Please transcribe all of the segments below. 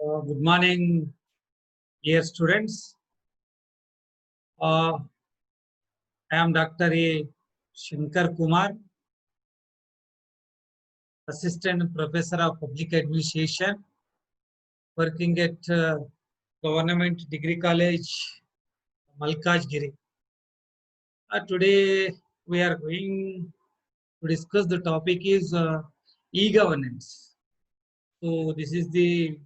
Good morning, dear students. I am Dr. A. Shankar Kumar, Assistant Professor of Public Administration, working at Government Degree College, Malkajgiri. Today we are going to discuss the topic is e-governance. So this is the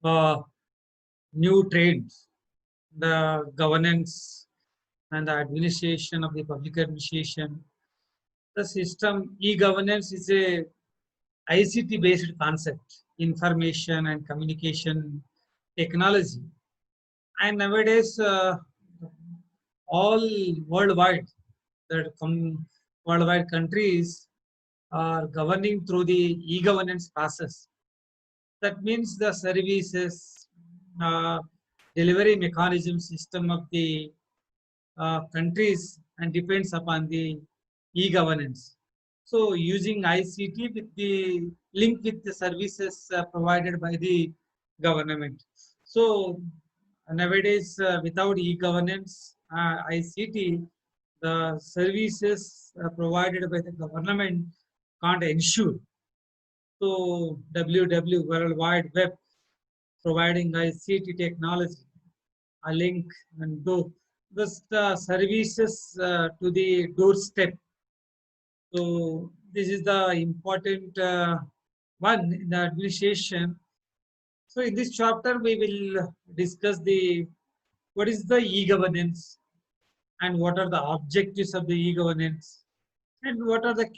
uh, new trends, the governance and the administration of the public administration. The system e-governance is a ICT based concept, information and communication technology. And nowadays, all worldwide, worldwide countries are governing through the e-governance process. That means the services, uh, delivery mechanism system of the countries and depends upon the e-governance. So using ICT with the link with the services provided by the government. So nowadays without e-governance ICT, the services provided by the government can't ensure. So WW World Wide Web providing ICT technology, a link and do this the services to the doorstep. So this is the important one in the administration. So in this chapter we will discuss the what is the e-governance and what are the objectives of the e-governance and what are the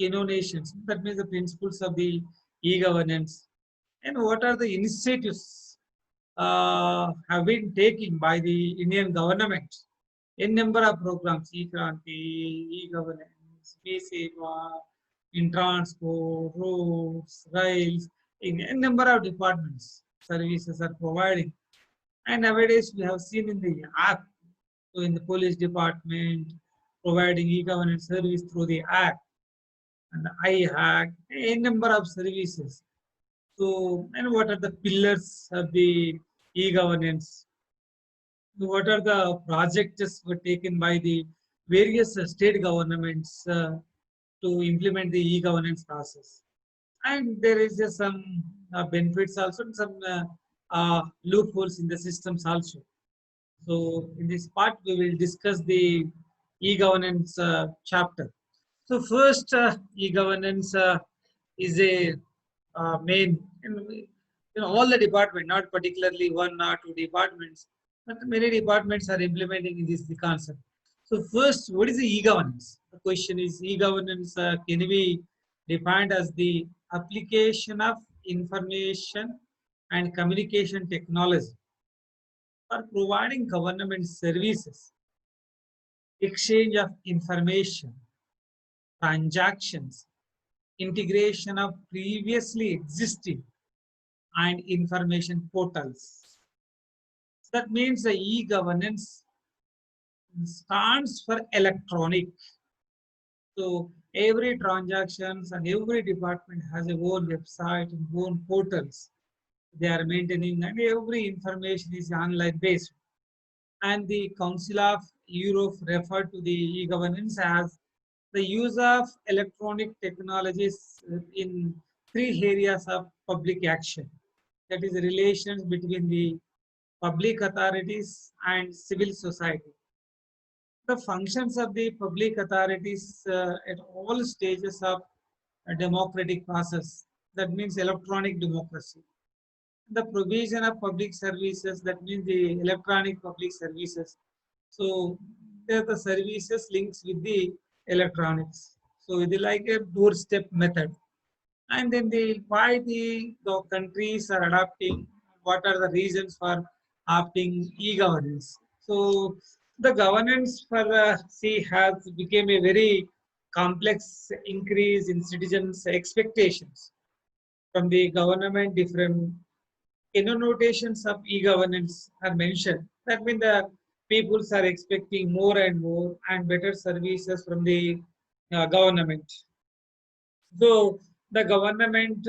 connotations, that means the principles of the e-governance, and what are the initiatives have been taken by the Indian government in number of programs, e-Kranti, e-governance, e-Seva, in transport, roads, rails, in a number of departments, services are providing. And nowadays we have seen in the app, so in the police department, providing e-governance service through the app and the iHack, a number of services. So, and what are the pillars of the e-governance? What are the projects were taken by the various state governments to implement the e-governance process? And there is some benefits also, and some loopholes in the systems also. So in this part, we will discuss the e-governance chapter. So first, e-governance is a main in all the department, not particularly one or two departments, but many departments are implementing this the concept. So first, what is the e-governance? The question is e-governance can be defined as the application of information and communication technology for providing government services, exchange of information, transactions, integration of previously existing and information portals. That means the e-governance stands for electronic. So every transactions and every department has a own website and own portals they are maintaining, and every information is online based. And the Council of Europe referred to the e-governance as the use of electronic technologies in three areas of public action. That is, the relations between the public authorities and civil society. The functions of the public authorities at all stages of a democratic process. That means electronic democracy. The provision of public services, that means the electronic public services. So there are the services links with the electronics. So it is like a doorstep method. And then why the countries are adopting, what are the reasons for adopting e-governance. So the governance for the sea has become a very complex increase in citizens' expectations from the government. Different connotations of e-governance are mentioned. That means the peoples are expecting more and more and better services from the government. So The government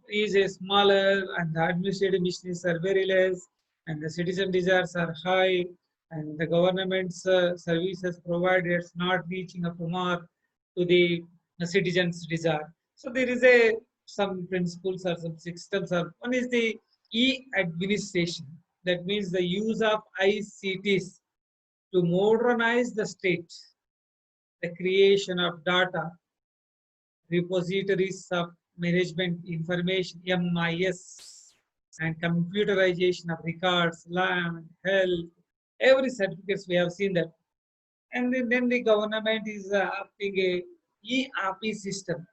is a smaller and the administrative missions are very less and the citizen desires are high and the government's services provided is not reaching up to mark to the citizens desire. So there is a some principles or some systems are one is the e-administration, that means the use of ICTs to modernize the state, the creation of data repositories of management information MIS and computerization of records, land, health, every certificates we have seen that. And then the government is upping a e-RP system.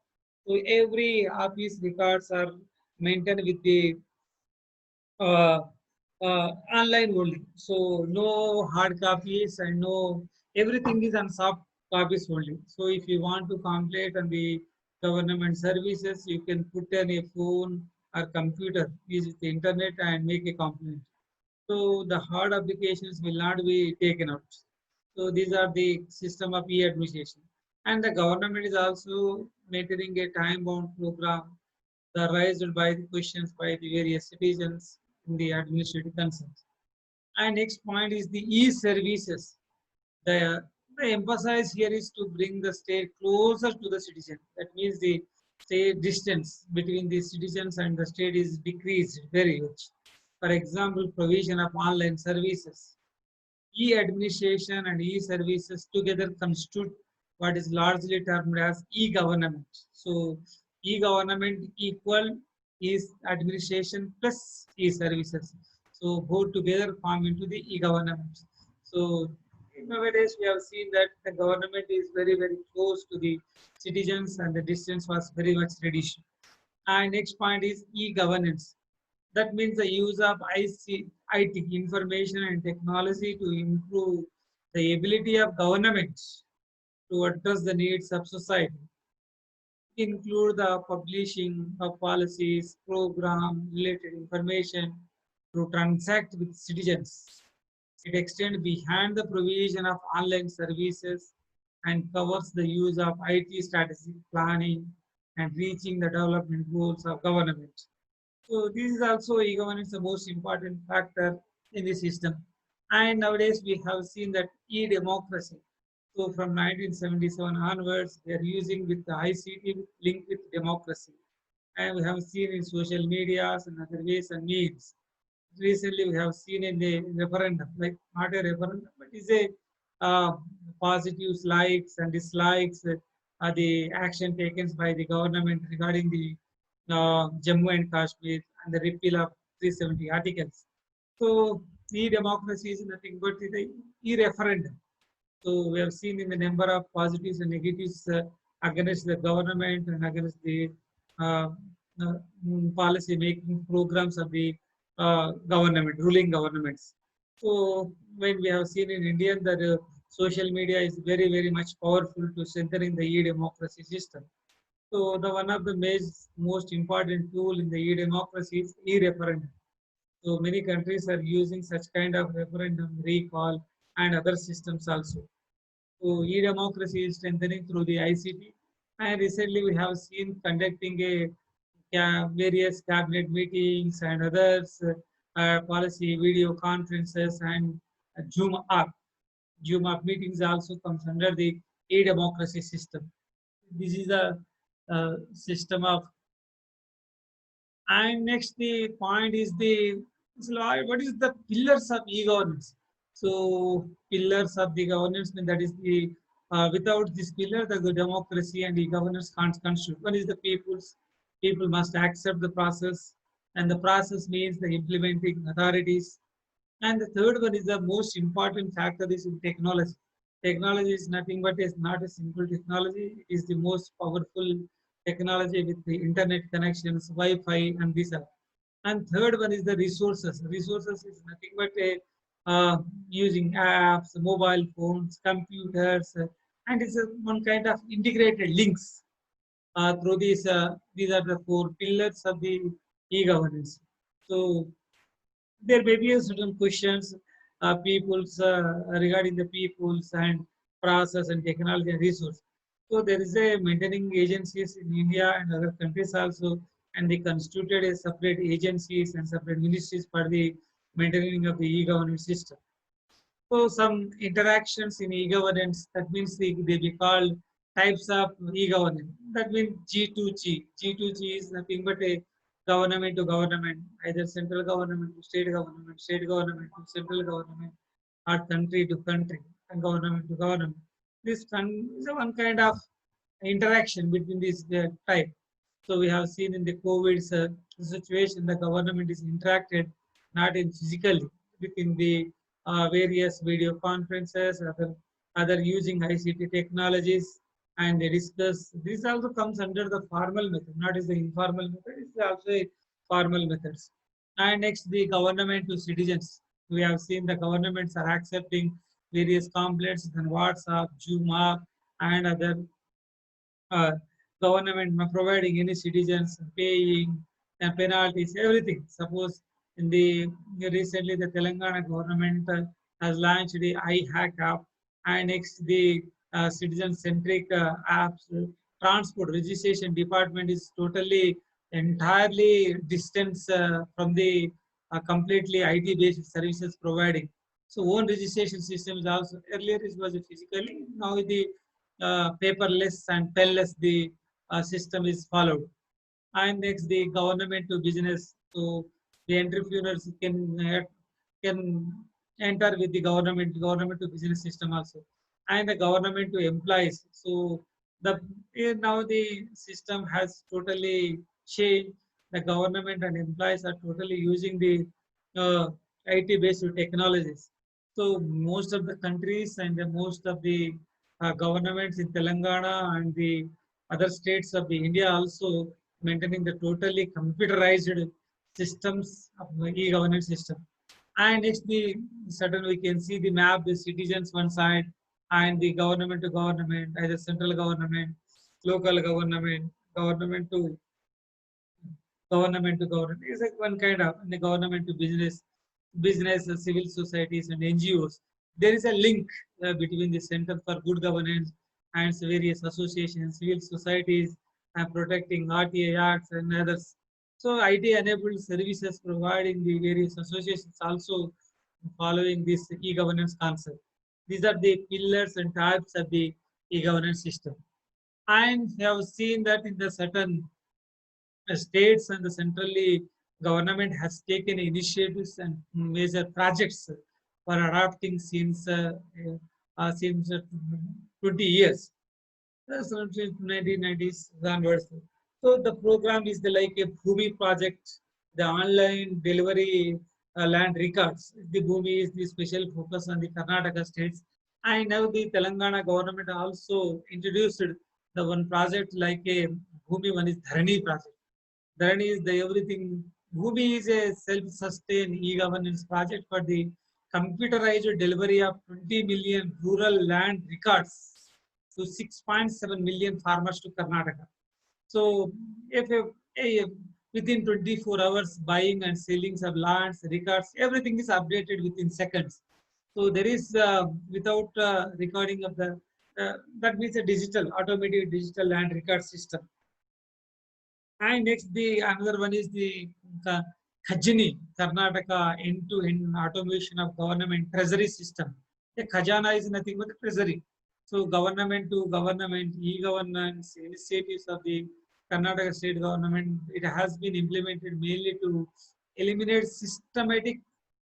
So every RP's records are maintained with the uh, online only. So no hard copies and no everything is on soft copies only. So if you want to complete on the government services, you can put on a phone or computer, use the internet and make a complaint. So the hard applications will not be taken out. So these are the system of e-administration. And the government is also maintaining a time-bound program that raised by the questions by the various citizens in the administrative concerns. And next point is the e-services. The, the emphasis here is to bring the state closer to the citizen. That means the state distance between the citizens and the state is decreased very much. For example, provision of online services. E-administration and e-services together constitute what is largely termed as e-government. So e-government equal is administration plus e-services. So both together form into the e-government. So nowadays we have seen that the government is very, very close to the citizens and the distance was very much reduced. And next point is e-governance. That means the use of IT, information and technology to improve the ability of governments to address the needs of society. Include the publishing of policies, program related information to transact with citizens. It extends beyond the provision of online services and covers the use of IT strategic planning and reaching the development goals of government. So this is also e-governance the most important factor in the system. And nowadays we have seen that e-democracy. So from 1977 onwards, they are using with the ICT linked with democracy. And we have seen in social medias and other ways and means. Recently we have seen in the referendum, like not a referendum, but is a positives, likes and dislikes are the action taken by the government regarding the Jammu and Kashmir and the repeal of 370 articles. So e-democracy is nothing but the e-referendum. So we have seen in the number of positives and negatives against the government and against the uh, policy making programs of the government, ruling governments. So when we have seen in India that social media is very, very much powerful to strengthening the e-democracy system. So the one of the most important tool in the e-democracy is e-referendum. So many countries are using such kind of referendum, recall, and other systems also. So e-democracy is strengthening through the ICT. And recently we have seen conducting a various cabinet meetings and others, policy video conferences and Zoom app. Zoom app meetings also comes under the e-democracy system. This is a system of. And next the point is what is the pillars of e-governance. So pillars of the governance mean that is the without this pillar the democracy and e-governance can't constitute. One is the people must accept the process, and the process means the implementing authorities. And the third one is the most important factor is in technology. Technology is nothing but is not a simple technology. It is the most powerful technology with the internet connections, Wi-Fi, and these are. And third one is the resources. Resources is nothing but a using apps, mobile phones, computers, and it's a, one kind of integrated links through these. These are the four pillars of the e-governance. So there may be a certain questions people's regarding the people's and process and technology and resource. So there is a maintaining agencies in India and other countries also, and they constituted a separate agencies and separate ministries for the maintaining of the e-governance system. So some interactions in e-governance, that means they be called types of e-governance. That means G2G. G2G is nothing but a government to government, either central government to state government to central government, or country to country, and government to government. This is one kind of interaction between these type. So we have seen in the COVID situation, the government is interacted not in physically within the various video conferences, other using ICT technologies, and they discuss. This also comes under the formal method, not as the informal method. It's also a formal methods. And next, the government to citizens. We have seen the governments are accepting various complaints than WhatsApp, Zoom, and other uh, government providing any citizens paying penalties, everything. Suppose in the recently the Telangana government has launched the iHack app, and next the citizen-centric apps. Transport registration department is totally entirely distance from the completely IT-based services providing. So own registration system is also earlier it was physically, now the paperless and penless the system is followed. And next the government to business. So the entrepreneurs can enter with the government to business system also, and the government to employees. So the now the system has totally changed. The government and employees are totally using the IT based technologies. So most of the countries and most of the governments in Telangana and the other states of the India also maintaining the totally computerized systems of e-governance system. And next, the certain we can see the map, the citizens one side, and the government to government, either central government, local government, government to government. It's like one kind of and the government to business, civil societies, and NGOs. There is a link between the Center for Good Governance and various associations, civil societies, and protecting RTA acts and others. So IT enabled services providing the various associations also following this e-governance concept. These are the pillars and types of the e-governance system. And we have seen that in the certain states and the centrally government has taken initiatives and major projects for adopting since 20 years. That's from 1990s onwards. So the program is like a Bhumi project, the online delivery land records. The Bhumi is the special focus on the Karnataka states. And now the Telangana government also introduced the one project like a Bhumi, one is Dharani project. Dharani is the everything. Bhumi is a self-sustained e-governance project for the computerized delivery of 20 million rural land records to 6.7 million farmers to Karnataka. So, if within 24 hours, buying and selling of lands, records, everything is updated within seconds. So there is without recording of the that means a digital, automated digital land record system. And next, the another one is the Khajini, Karnataka end-to-end automation of government treasury system. The Khajana is nothing but treasury. So government to government, e-governance initiatives of the Karnataka state government, it has been implemented mainly to eliminate systematic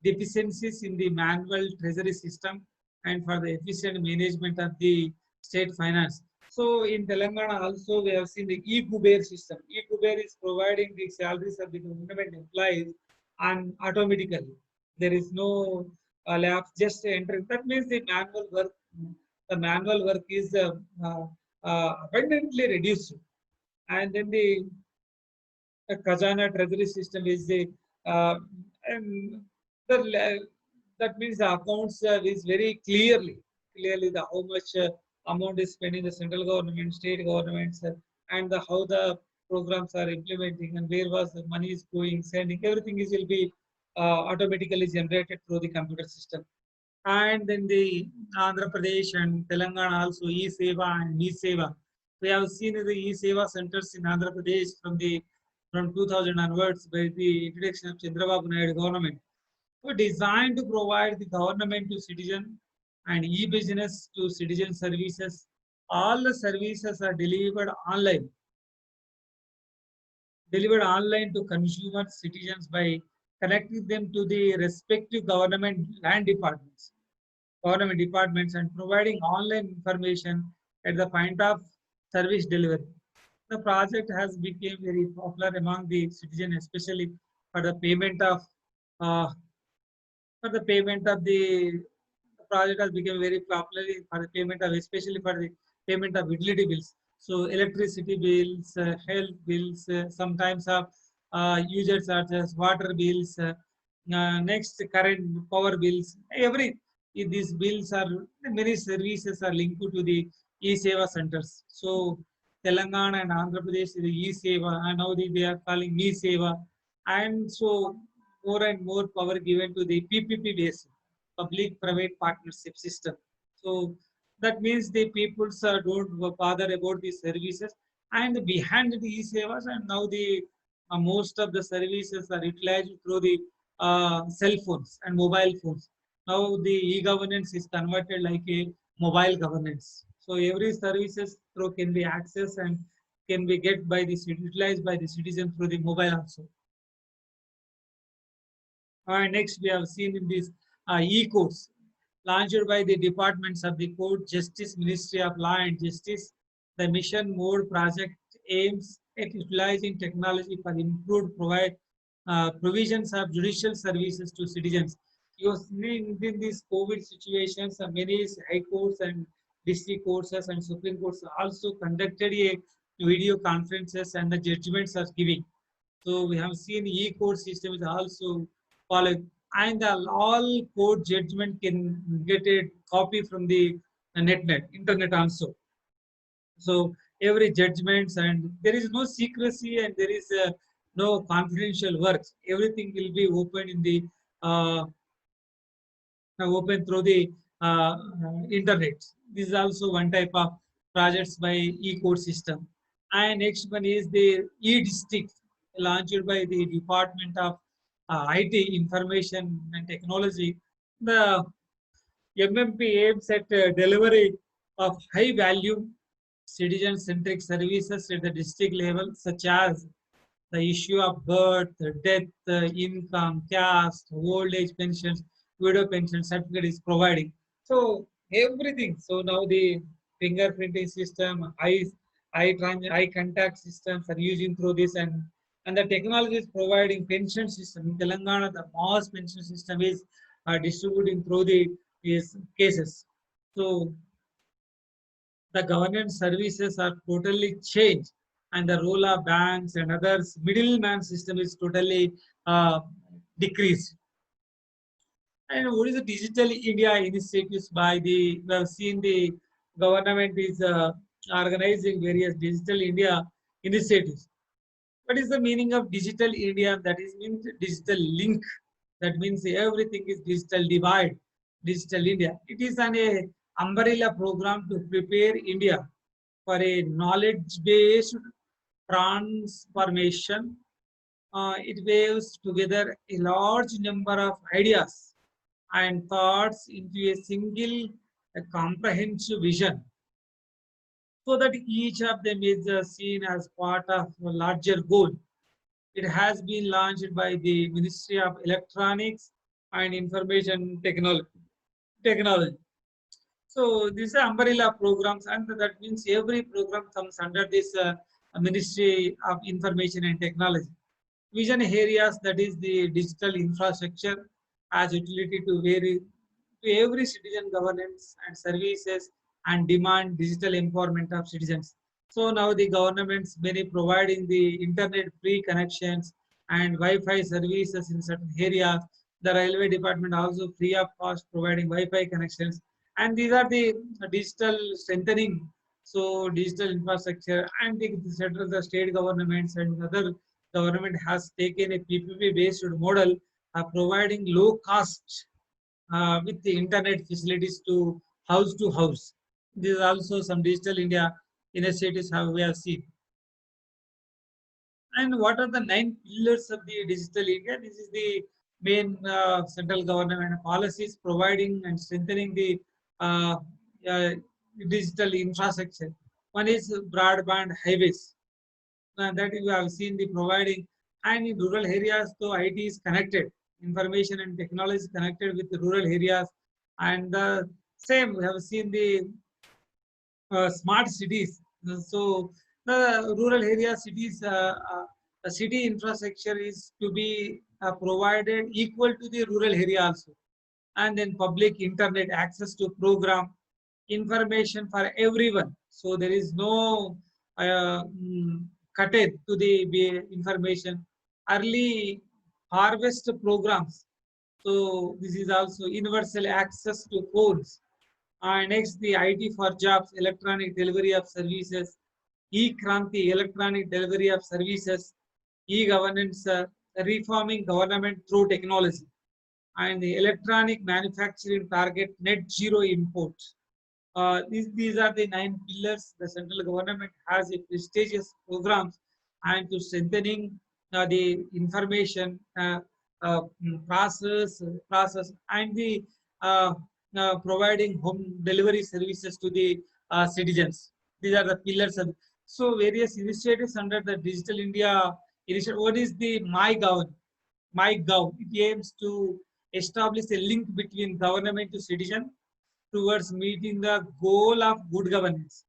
deficiencies in the manual treasury system and for the efficient management of the state finance. So in Telangana also we have seen the e-Kuber system. E-Kuber is providing the salaries of the government employees and automatically. There is no lapse, just entering. That means the manual work is abundantly reduced. And then the Khazana treasury system is the and that means the accounts is very clearly the how much amount is spent in the central government, state governments, and the how the programs are implementing and where was the money is going, sending, everything is will be automatically generated through the computer system. And then the Andhra Pradesh and Telangana also e-Seva and me-Seva. We have seen the e-Seva centers in Andhra Pradesh from 2000 onwards by the introduction of Chandrababu Naidu government. So designed to provide the government to citizen and e-business to citizen services. All the services are delivered online to consumer citizens by connecting them to the respective government departments and providing online information at the point of service delivery. The project has become very popular among the citizens, especially for the payment of uh, the project has become very popular for the payment of, especially for the payment of utility bills. So electricity bills, health bills, sometimes of user charges, water bills, next current power bills, these bills are, many services are linked to the e-Seva centers. So Telangana and Andhra Pradesh is the e-Seva, and now they are calling me-Seva, and so more and more power given to the PPP based public-private partnership system. So that means the people don't bother about the services, and behind the e-Sevas, and now the most of the services are utilized through the cell phones and mobile phones. Now the e-governance is converted like a mobile governance. So every services through can be accessed and can be get by the utilized by the citizen through the mobile also. Next, we have seen in this e-courts launched by the departments of the Court, Justice, Ministry of Law and Justice. The mission mode project aims at utilizing technology for improved provisions of judicial services to citizens. In these COVID situations, many high courts and district courts and Supreme Courts also conducted a video conferences and the judgments are giving. So we have seen e-court system is also followed, and all court judgment can get a copy from the internet also. So every judgments, and there is no secrecy and there is no confidential works. Everything will be open in the uh, open through the internet. This is also one type of projects by e-court system. And next one is the e-district launched by the Department of IT, Information and Technology. The MMP aims at delivery of high value citizen centric services at the district level, such as the issue of birth, death, income, caste, old age pensions, widow pension certificate is providing. So everything. So now the fingerprinting system, eye contact systems are using through this, and the technology is providing pension system. In Telangana, the mass pension system is distributing through these cases. So the governance services are totally changed, and the role of banks and others middleman system is totally uh, decreased. And what is the digital India initiatives by the, we have seen the government is organizing various digital India initiatives. What is the meaning of digital India? That is means digital link. That means everything is digital divide, digital India. It is a umbrella program to prepare India for a knowledge-based transformation. It waves together a large number of ideas and thoughts into a single, a comprehensive vision, so that each of them is seen as part of a larger goal. It has been launched by the Ministry of Electronics and Information Technology. So these are umbrella programs, and that means every program comes under this Ministry of Information and Technology. Vision areas, that is the digital infrastructure as utility to every citizen governance and services and demand digital empowerment of citizens. So now the governments many providing the internet free connections and Wi-Fi services in certain areas. The railway department also free of cost providing Wi-Fi connections, and these are the digital strengthening. So digital infrastructure, and the state governments and other government has taken a PPP based model providing low cost with the internet facilities to house to house. This is also some digital India initiatives we have seen. And what are the 9 pillars of the digital India? This is the main central government policies providing and strengthening the uh, uh, digital infrastructure. One is broadband highways. That we have seen the providing, and in rural areas, so IT is connected, information and technology is connected with the rural areas, and the same we have seen the smart cities. So the rural area cities, the city infrastructure is to be provided equal to the rural area also. And then public internet access to program, information for everyone. So there is no cut-in to the information. Early harvest programs. So this is also universal access to phones. Next, the IT for jobs, electronic delivery of services, e-Kranti, electronic delivery of services, e-governance, reforming government through technology, and the electronic manufacturing target net zero imports. These are the 9 pillars. The central government has a prestigious programs and to strengthening the information process and the uh, providing home delivery services to the citizens. These are the pillars of. So various initiatives under the Digital India initiative. What is the MyGov? It aims to establish a link between government to citizen towards meeting the goal of good governance.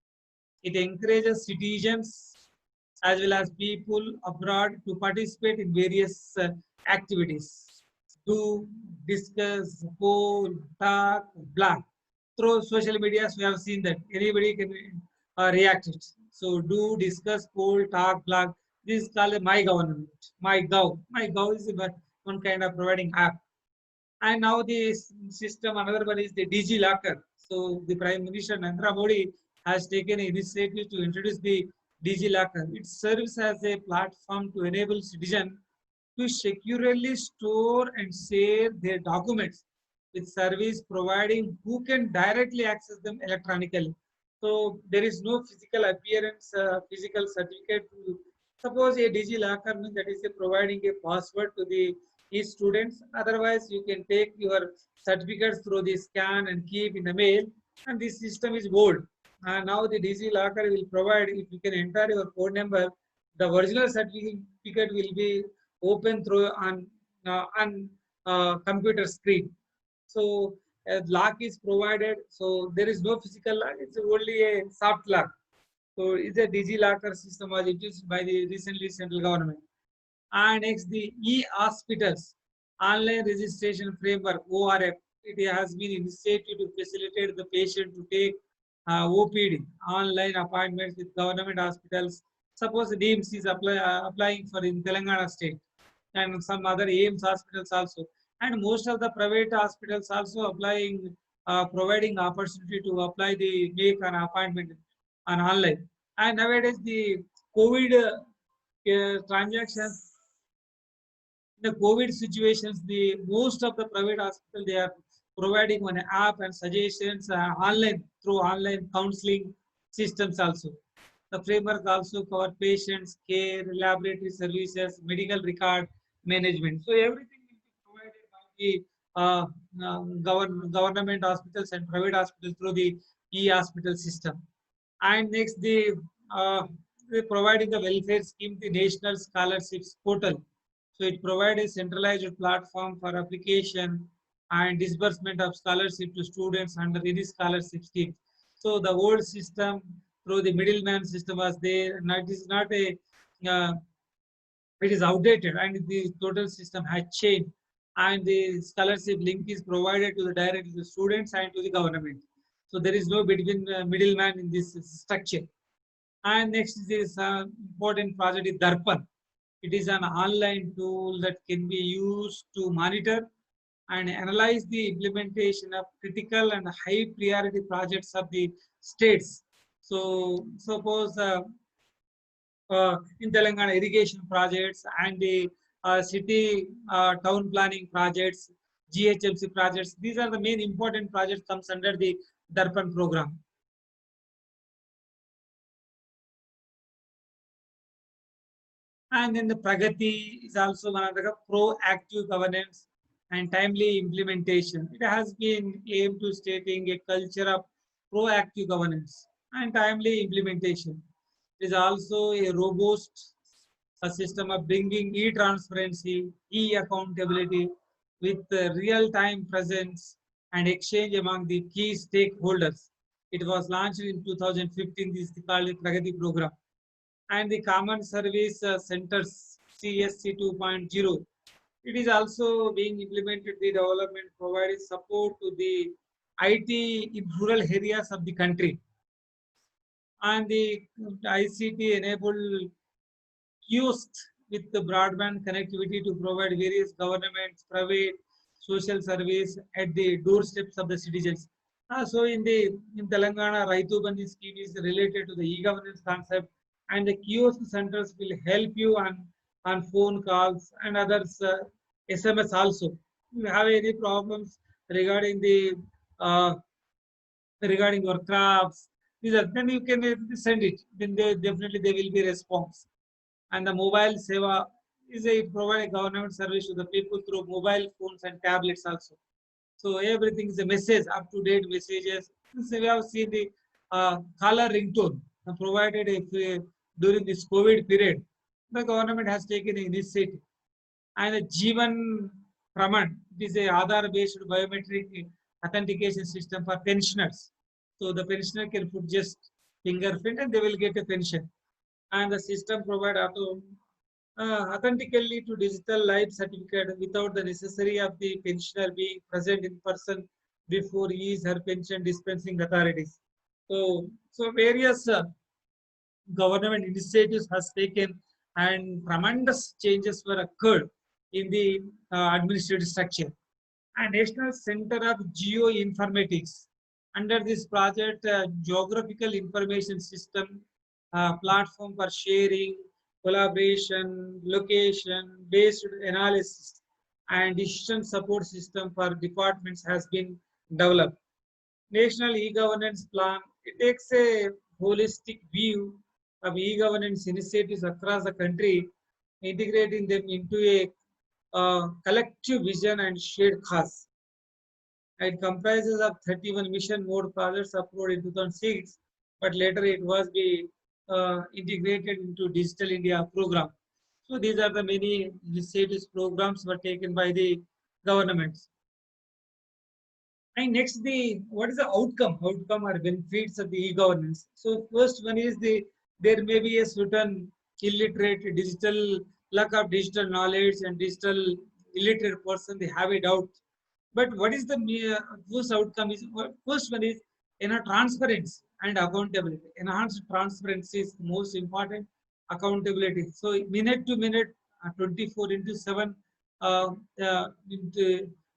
It encourages citizens as well as people abroad to participate in various activities, to discuss, poll, talk, blog. Through social media, we have seen that anybody can react it. So do discuss, poll, talk, blog. This is called My Government, MyGov. MyGov is one kind of providing app. And now the system, another one is the DG Locker. So the Prime Minister Narendra Modi has taken an initiative to introduce the DG Locker. It serves as a platform to enable citizens to securely store and share their documents with service providing who can directly access them electronically. So there is no physical appearance, physical certificate. Suppose a DG Locker means that is a providing a password to the students. Otherwise, you can take your certificates through the scan and keep in the mail. And this system is old. Now the DG Locker will provide, if you can enter your phone number, the original certificate will be open through on computer screen. So lock is provided. So there is no physical lock. It's only a soft lock. So it's a DigiLocker system was introduced by the recently central government. And next, the e-hospitals online registration framework (ORF). It has been initiated to facilitate the patient to take OPD online appointments with government hospitals. Suppose the DMC is applying for in Telangana state and some other AIMS hospitals also, and most of the private hospitals also applying, providing opportunity to apply the make an appointment on online. And nowadays the COVID transactions, in the COVID situations, the most of the private hospital they are providing one app and suggestions online through online counseling systems also. The framework also cover patients, care, laboratory services, medical record management. So everything will be provided by the government hospitals and private hospitals through the e-hospital system. And next, the providing the welfare scheme, the National Scholarships Portal. So it provides a centralized platform for application and disbursement of scholarship to students under any scholarship scheme. So the old system through the middleman system was there. Now it is not a, uh, it is outdated and the total system has changed. And the scholarship link is provided to the directly to the students and to the government. So there is no between middleman in this structure. And next is this important project is Darpan. It is an online tool that can be used to monitor and analyze the implementation of critical and high priority projects of the states. So suppose in Telangana irrigation projects and the city town planning projects, GHMC projects, these are the main important projects comes under the Darpan program. And then the Pragati is also one of the proactive governance and timely implementation. It has been aimed to stating a culture of proactive governance and timely implementation. It is also a robust system of bringing e-transparency, e-accountability with real-time presence and exchange among the key stakeholders. It was launched in 2015. This is called the Pragati program. And the Common Service Centers CSC 2.0. It is also being implemented the development providing support to the IT in rural areas of the country. And the ICT enabled kiosks with the broadband connectivity to provide various governments, private, social service at the doorsteps of the citizens. So in Telangana, Raitu Bandhi scheme is related to the e-governance concept, and the kiosk centers will help you on phone calls and others SMS also. If you have any problems regarding the uh, regarding your crafts, then you can send it. Then they will be response. And the mobile seva is a provide government service to the people through mobile phones and tablets also. So everything is a message, up to date messages. So we have seen the caller ringtone provided if, during this COVID period. The government has taken an initiative. And the Jeevan Praman, it is a Aadhaar based biometric authentication system for pensioners. So the pensioner can put just fingerprint and they will get a pension. And the system provide authentically to digital life certificate without the necessary of the pensioner being present in person before his her pension dispensing authorities. So various government initiatives has taken and tremendous changes were occurred in the administrative structure. And National Center of Geoinformatics. Under this project, geographical information system platform for sharing, collaboration, location based analysis, and decision support system for departments has been developed. National e-governance plan, it takes a holistic view of e-governance initiatives across the country, integrating them into a collective vision and shared cause. It comprises of 31 mission mode projects approved in 2006, but later it was be integrated into Digital India program. So these are the many initiatives programs were taken by the governments. And next, the what is the outcome or benefits of the e-governance? So first one is there may be a certain illiterate digital lack of digital knowledge and digital illiterate person they have a doubt. But what is the first outcome is first one is transparency and accountability. Enhanced transparency is most important. Accountability. So minute to minute, 24 into 7 uh,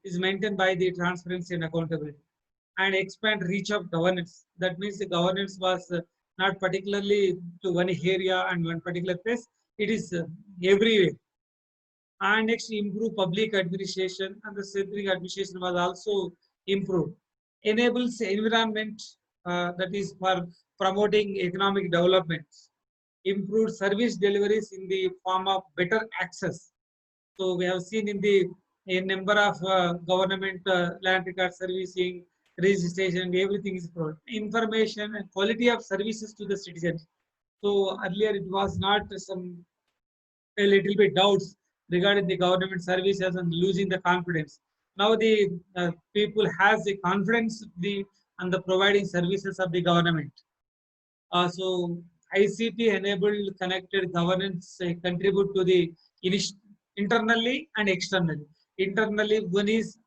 is maintained by the transparency and accountability. And expand reach of governance. That means the governance was not particularly to one area and one particular place. It is everywhere. And next, improve public administration, and the civic administration was also improved. Enables environment that is for promoting economic development. Improved service deliveries in the form of better access. So we have seen in the a number of government land record servicing, registration, everything is provided. Information and quality of services to the citizens. So earlier it was not some a little bit doubts regarding the government services and losing the confidence. Now the people has the confidence and the providing services of the government. So ICT enabled connected governance contribute to the internally and externally. Internally, one is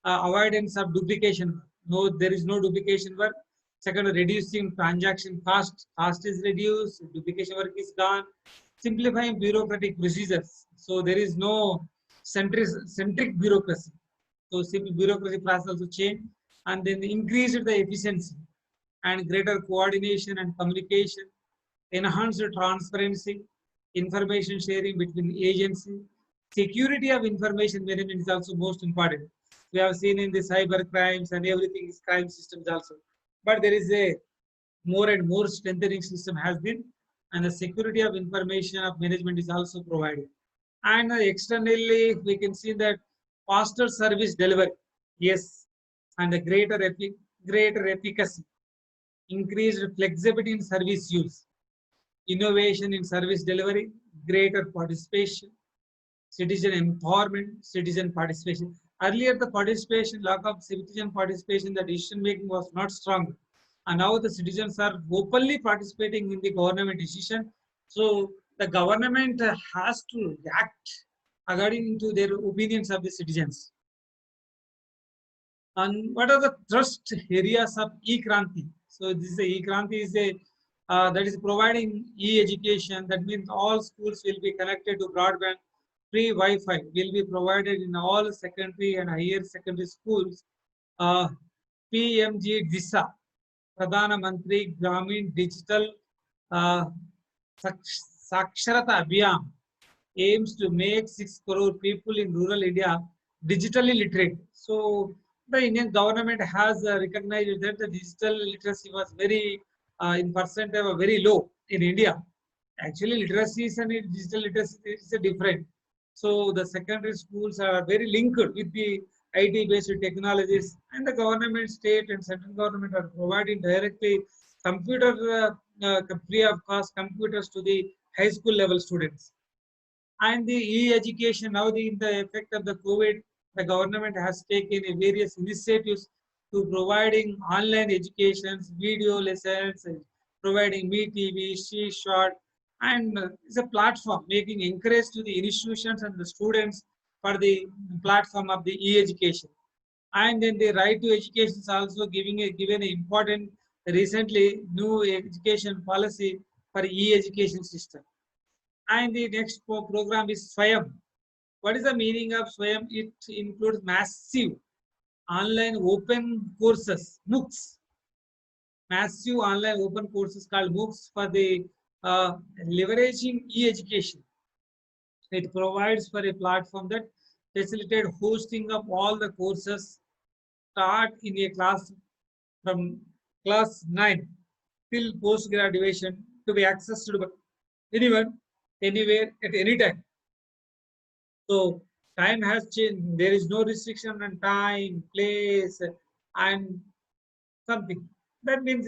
avoidance of duplication. No, there is no duplication work. Second, reducing transaction cost. Cost is reduced. Duplication work is gone. Simplifying bureaucratic procedures. So there is no centric bureaucracy. So simple bureaucracy process also change, and then increased the efficiency and greater coordination and communication, enhanced transparency, information sharing between agencies, security of information management is also most important. We have seen in the cyber crimes and everything is crime systems also. But there is a more and more strengthening system has been and the security of information of management is also provided. And externally, we can see that faster service delivery, yes, and the greater efficacy, increased flexibility in service use, innovation in service delivery, greater participation, citizen empowerment, citizen participation. Earlier, the participation, lack of citizen participation, the decision making was not strong. And now the citizens are openly participating in the government decision. So the government has to act according to their opinions of the citizens. And what are the thrust areas of e-Kranti? So this is e-Kranti is a that is providing e-education. That means all schools will be connected to broadband. Free Wi-Fi will be provided in all secondary and higher secondary schools. Uh, PMG DISA, Pradhana Mantri Gramin Digital uh, Saksharata Abhiyan, aims to make 6 crore people in rural India digitally literate. So the Indian government has recognized that the digital literacy was very, in percentage, very low in India. Actually, literacy and digital literacy is a different. So the secondary schools are very linked with the IT-based technologies, and the government, state, and central government are providing directly computer free of cost computers to the high school level students. And the e-education, now in the effect of the COVID, the government has taken various initiatives to providing online educations, video lessons, providing MeTV, Short, and it's a platform making encourage to the institutions and the students for the platform of the e-education. And then the right to education is also given an important recently new education policy for e-education system. And the next program is Swayam. What is the meaning of Swayam? It includes massive online open courses, MOOCs, massive online open courses called MOOCs for the leveraging e-education. It provides for a platform that facilitates hosting of all the courses start in a class from class 9 till post graduation to be accessed by anyone, anywhere, at any time. So time has changed. There is no restriction on time, place, and something. That means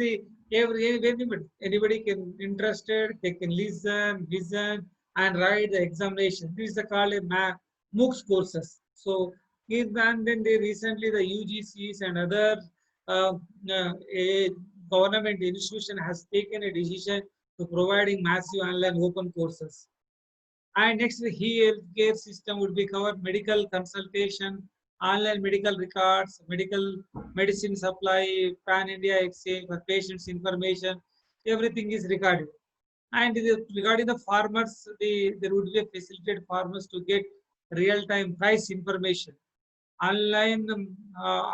anybody can interested, they can listen, and write the examination. This is called a MOOCs courses. So and then they recently the UGCs and other uh, a government institution has taken a decision to providing massive online open courses. And next, the healthcare system would be covered medical consultation, online medical records, medical medicine supply, pan India exchange for patients' information. Everything is recorded. And regarding the farmers, there would be a facilitated farmers to get real-time price information, online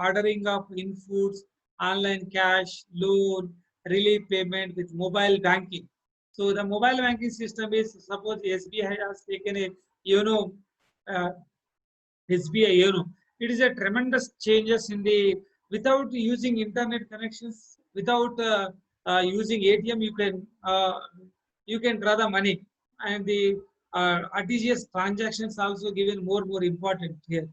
ordering of inputs, online cash, loan, relief payment with mobile banking. So the mobile banking system is, suppose SBI has taken a YONO, uh, SBI YONO. It is a tremendous changes in the, without using internet connections, without using ATM, you can draw the money, and the RTGS transactions also given more important here.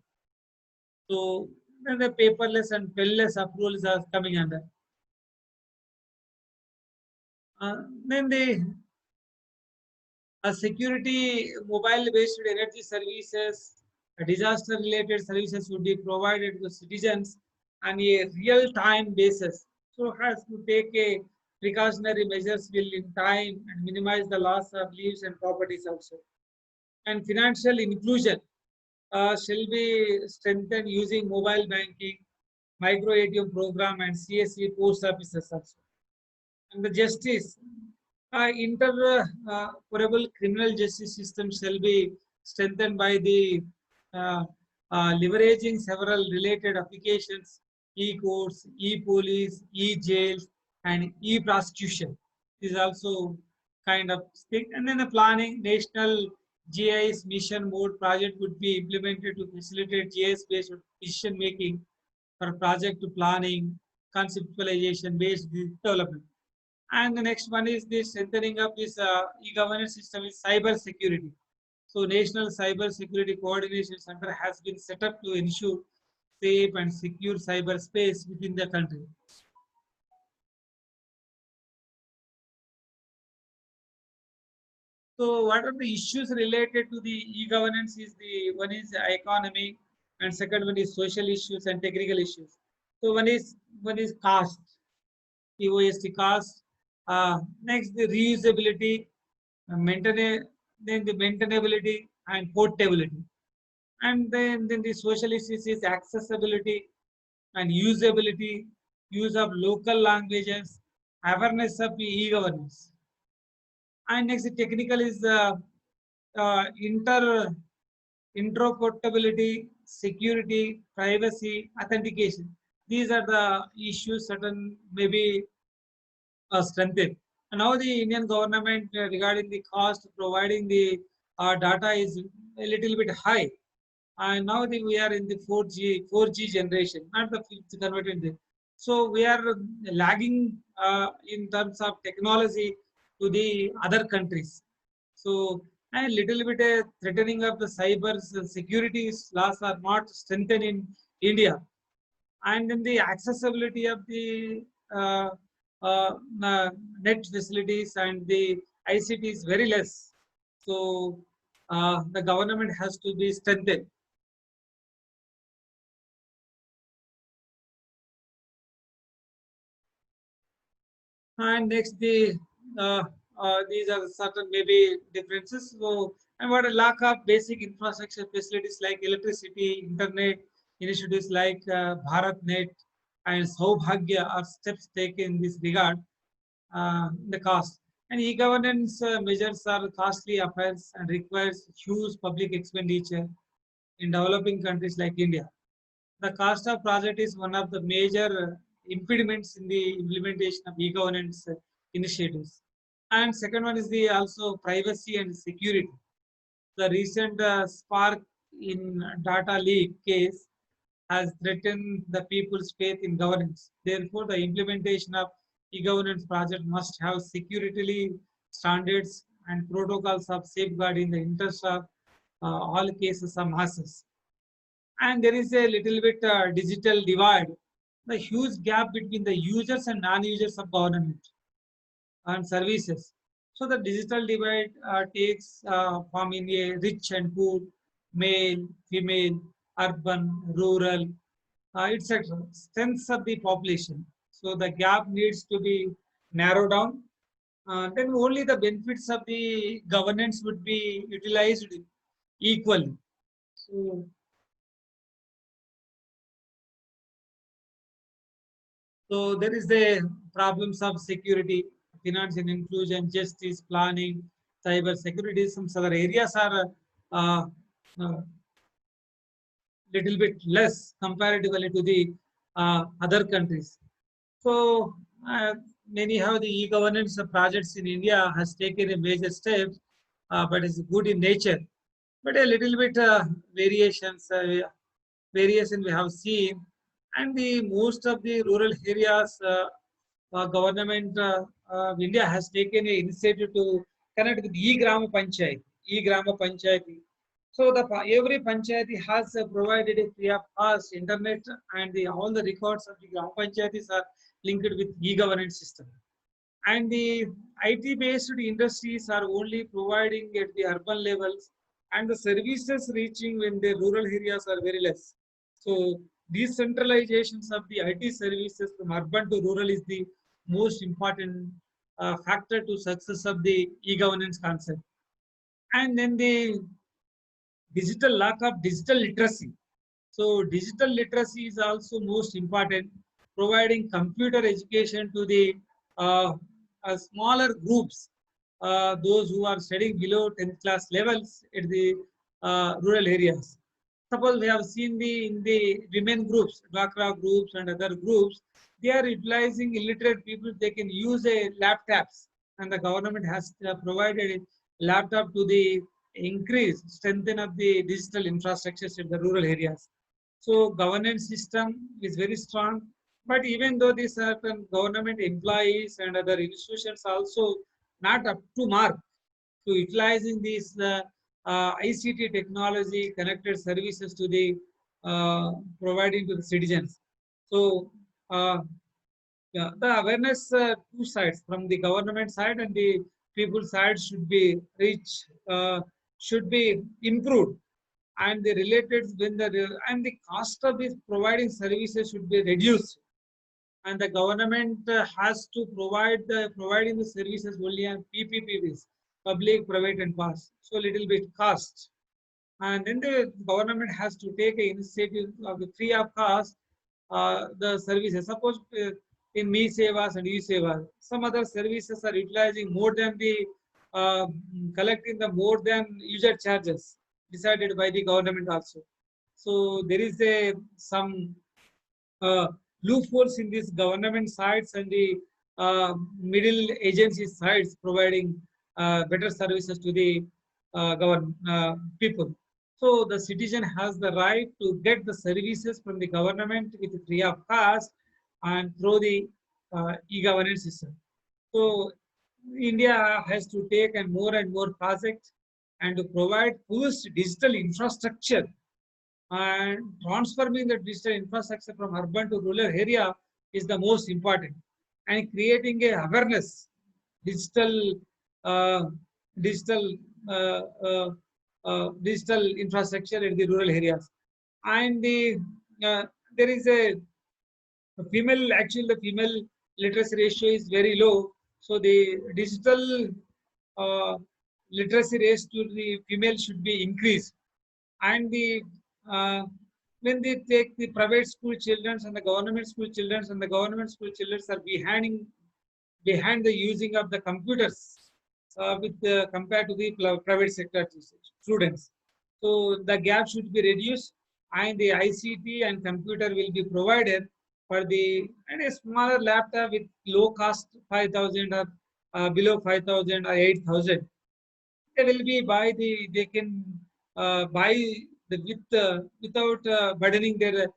So then the paperless and penless approvals are coming under. Then the security mobile-based energy services, disaster-related services would be provided to citizens on a real-time basis. So has to take a precautionary measures will in time and minimize the loss of lives and properties also. And financial inclusion shall be strengthened using mobile banking, micro ATM program, and CSE post offices also. And the justice, interoperable criminal justice system shall be strengthened by the uh, leveraging several related applications, e-courts, e-police, e-jails, and e-prosecution. This is also kind of thing. And then the planning, national GIS mission mode project would be implemented to facilitate GIS-based decision making for project planning, conceptualization based development. And the next one is the strengthening of this e-governance system is cyber security. So National Cyber Security Coordination Center has been set up to ensure safe and secure cyberspace within the country. So what are the issues related to the e-governance is the one is the economy and second one is social issues and technical issues. So one is cost, COST cost. Next the reusability, then the maintainability and portability. And then the social issues is accessibility and usability, use of local languages, awareness of e-governance. And next, the technical is inter interoperability, security, privacy, authentication. These are the issues certain maybe strengthened. And now the Indian government regarding the cost providing the data is a little bit high. And now we are in the 4G generation, not the fifth converted. So we are lagging in terms of technology to the other countries. So a little bit threatening of the cyber security laws are not strengthened in India, and then the accessibility of the uh, uh, net facilities and the ICT is very less. So the government has to be strengthened. And next, these are certain maybe differences. So, and what a lack of basic infrastructure facilities like electricity, internet, initiatives like BharatNet and Saubhagya are steps taken in this regard. The cost and e-governance measures are costly affairs and requires huge public expenditure in developing countries like India. The cost of project is one of the major impediments in the implementation of e-governance initiatives. And second one is the also privacy and security. The recent spark in data leak case has threatened the people's faith in governance. Therefore, the implementation of e-governance project must have security standards and protocols of safeguarding the interest of all cases of masses. And there is a little bit digital divide, the huge gap between the users and non-users of government and services. So the digital divide takes form in a rich and poor, male, female, urban, rural, etc. Strengths of the population. So the gap needs to be narrowed down. Then only the benefits of the governance would be utilized equally. So So there is the problems of security, financial inclusion, justice, planning, cyber security. Some other areas are uh, uh, little bit less comparatively to the other countries. So many how the e-governance projects in India has taken a major step, but is good in nature. But a little bit variation we have seen, and the most of the rural areas government India has taken an initiative to connect with e-Grama Panchayat, e-Grama Panchayat. So every panchayat has provided a free of cost internet, and all the records of the Grama Panchayatis are linked with e-governance system. And the IT-based industries are only providing at the urban levels, and the services reaching in the rural areas are very less. So decentralizations of the IT services from urban to rural is the most important factor to success of the e-governance concept. And then the digital lack of digital literacy. So digital literacy is also most important, providing computer education to the smaller groups, those who are studying below 10th class levels at the rural areas. Suppose we have seen in the women groups, Dwakra groups and other groups, they are utilizing illiterate people, they can use a laptops, and the government has provided a laptop to the increase, strengthen of the digital infrastructures in the rural areas. So governance system is very strong. But even though these certain government employees and other institutions also not up to mark to utilizing these ICT technology connected services to the providing to the citizens. So yeah, the awareness two sides from the government side and the people side should be should be improved, and the related when and the cost of this providing services should be reduced, and the government has to provide the providing the services only on PPPs, public, private, and pass. So little bit cost, and then the government has to take an initiative of the free of cost the services. Suppose in Me Sevas and E Seva, some other services are utilizing more than the collecting the more than user charges decided by the government also. So there is a some uh, loopholes in these government sides and the middle agency sides providing better services to the people. So the citizen has the right to get the services from the government with free of cost and through the e-governance system. So India has to take and more projects and to provide first digital infrastructure, and transforming the digital infrastructure from urban to rural area is the most important, and creating a awareness digital uh, digital uh, uh, digital infrastructure in the rural areas. And uh, there is a female, actually the female literacy ratio is very low, so the digital uh, literacy ratio to the female should be increased. And the uh, when they take the private school children and the government school children, and the government school children are behind the using of the computers with compared to the private sector students. So the gap should be reduced, and the ICT and computer will be provided for the, and a smaller laptop with low cost 5,000 or below 5,000 or 8,000. They will be buy the, they can buy the without burdening their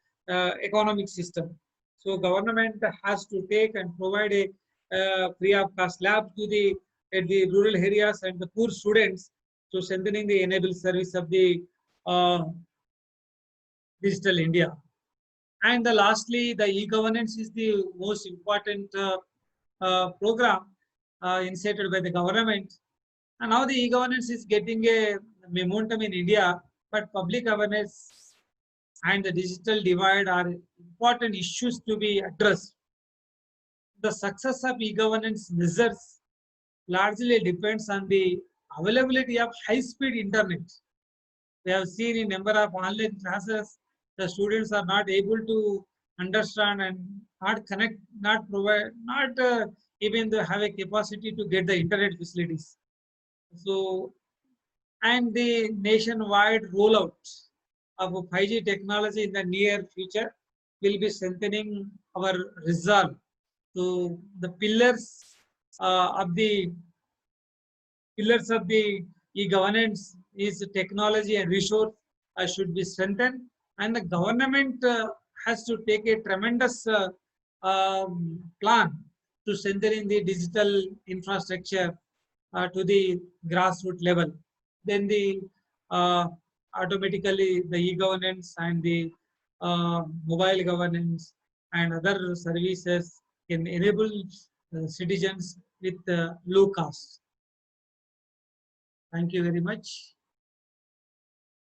economic system. So government has to take and provide a free of cost lab to the at the rural areas and the poor students, to strengthening the enable service of the uh, digital India. And lastly, the e-governance is the most important program initiated by the government. And now the e-governance is getting a momentum in India, but public awareness and the digital divide are important issues to be addressed. The success of e-governance measures largely depends on the availability of high-speed internet. We have seen in number of online classes, the students are not able to understand and not connect, not provide, not even they have a capacity to get the internet facilities. So, and the nationwide rollout of 5G technology in the near future will be strengthening our resolve to the pillars of the e-governance is technology and resource should be strengthened, and the government has to take a tremendous plan to strengthen the digital infrastructure to the grassroots level. Then the uh, automatically the e-governance and the mobile governance and other services can enable citizens with low cost. Thank you very much.